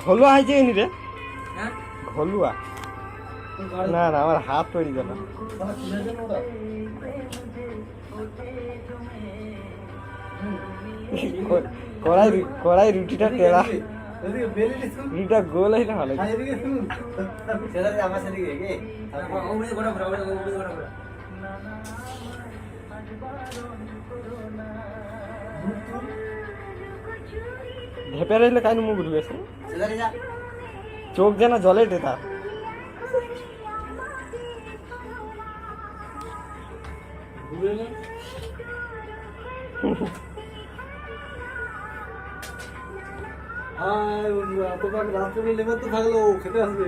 ঘলুয়া হয়েছে নি রে? ঘলুয়া না না, আমার হাত তৈরি করা। কড়াই রুটিটা টেরা, রুটিটা গোল হইলে ভালো। ঢেপে রইলে কাইন মুখ উঠবে, চোখ যেন জলে টেতা। রাত্রে লেবার তো থাকলো, খেতে আসবে।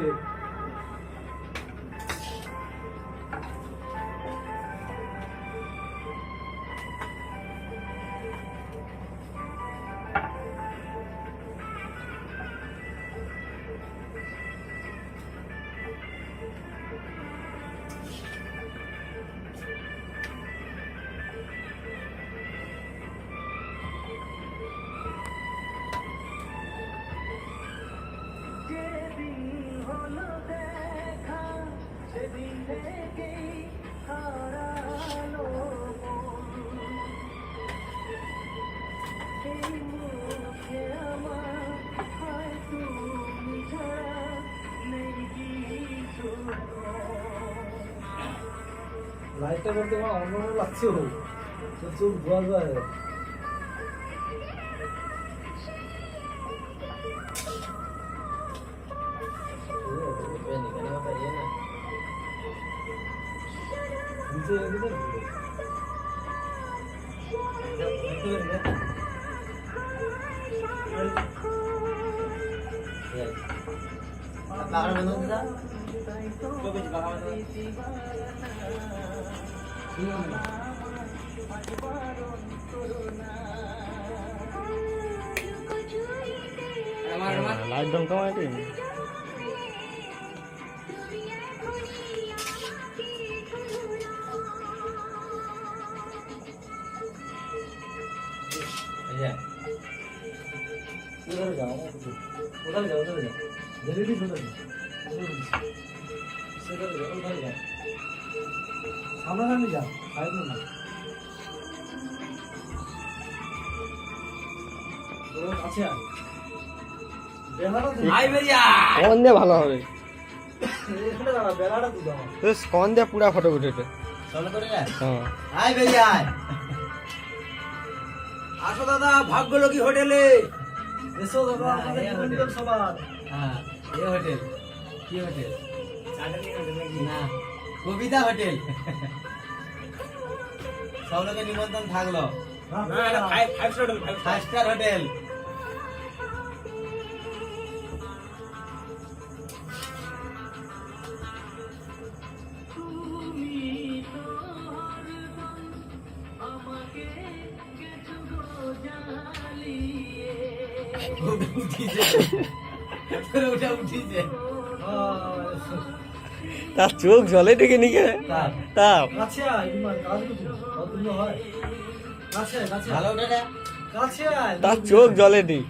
লাইটটা করতে আমার অন্য লাগছে, চোখ ধোয়া যায়। লাইট দম কমাই দিন। সামনাসামনি যা, কন দিয়ে ভালো হবে, কন দিয়ে পুরা ফটো উঠেছে। আসো দাদা, ভাগ্যলক্ষ্মী হোটেলে এসো দাদা। সবার হোটেল কি হোটেল? না, কবিতা হোটেল। সব লোকের নিমন্ত্রণ থাকলো। Five star hotel. তার চোখ জলে ঢেকে নিকে, তার চোখ জলে ঢেক।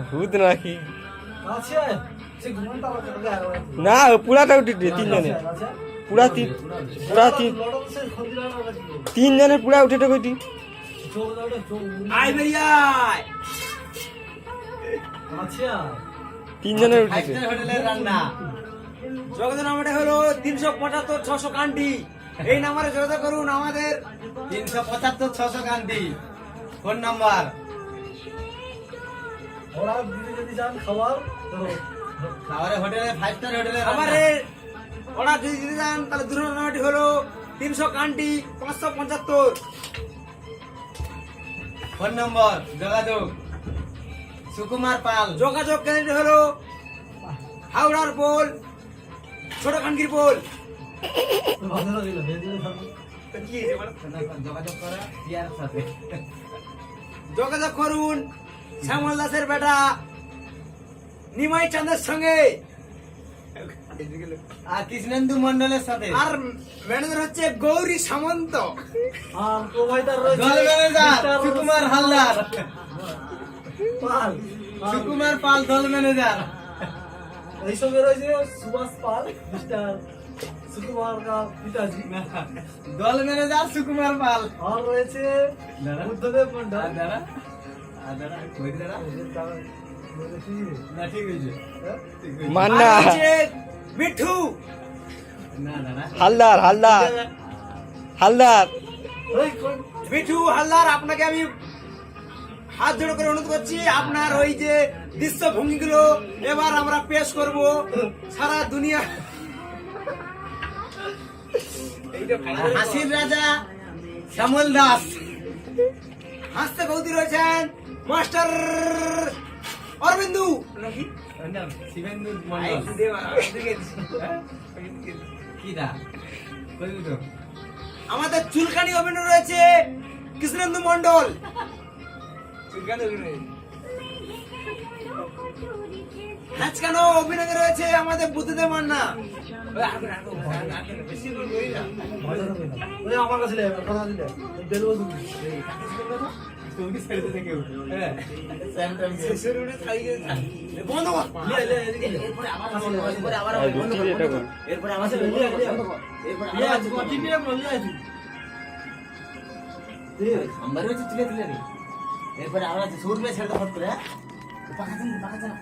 ভূত নাকি না, পুরাটা উঠে তিনজনে, পুরা তিনজনের পুরা উঠে কইটি। তিনজনের উঠেছে। হোটেলের রান্না যোগাযোগ নাম্বারটা হলো 375 600 কান্ডি। এই নাম্বারে যোগাযোগ করুন। আমাদের 375 600 কান্ডি ফোন নাম্বার। ওরা যদি যান খাবারে হোটেলে, 5 স্টার হোটেলে খাবারে ওরা যদি যান, তাহলে দুটো নাম্বারটি হলো 300 কান্ডি 575 ফোন নম্বর। যোগাযোগ সুকুমার পাল। যোগাযোগ কেন্দ্র হলো হাওড়ার পোল, ছোট খানগির পোল। যোগাযোগ করুন শ্যামল দাসের বেটা নিমাই চাঁদের সঙ্গে আর কৃষ্ণেন্দু মন্ডলের সাথে। আর ম্যানেজার হচ্ছে গৌরী সামন্ত। আর প্রোভাইডার রয়েছে সুকুমার হালদার। পাল সুকুমার পাল দল ম্যানেজার। এই সঙ্গে রয়েছে সুভাষ পাল মিস্টার সুকুমার কা পিতাজি দল ম্যানেজার সুকুমার পাল। আর রয়েছে বুদ্ধদেব মন্ডল না ঠিক হয়েছে। মান্না আর রয়েছে মিঠু না না না হালদার হালদার হালদার ওই কোন- মিঠু হালদার, আপনাকে আমি হাত জোড় করে অনুরোধ করছি, আপনার ওই যে দৃশ্যভঙ্গিগুলো এবার আমরা পেশ করব সারা দুনিয়া। হাসির রাজা শ্যামল দাস। হাসতে কৌতি রয়েছেন মাস্টার অরবিন্দু নাকি শিবেন্দু মন্ডল। কি দা কই তো আমাদের চুলকানি অভিনয় রয়েছে কৃষ্ণেন্দু মন্ডল। নাচকানো অভিনয় রয়েছে আমাদের বুদ্ধদেব মান্না। ওই আমার কাছে লেগে কথা দিলে বেলবো তুমি তুমি ছেড়ে দিতে কেউ হ্যাঁ স্যাম টাইম বন্ধ কর। লে লে এদিকে লে। এরপরে আমার সাথে লে, লে, লে। এরপরে লে, আজ টিভিতে বললি আজ আমার হচ্ছে তুলে তুলে রে। এরপরে আমরা সুর মে ছেড়ে দাও ফট করে। পাকা চালা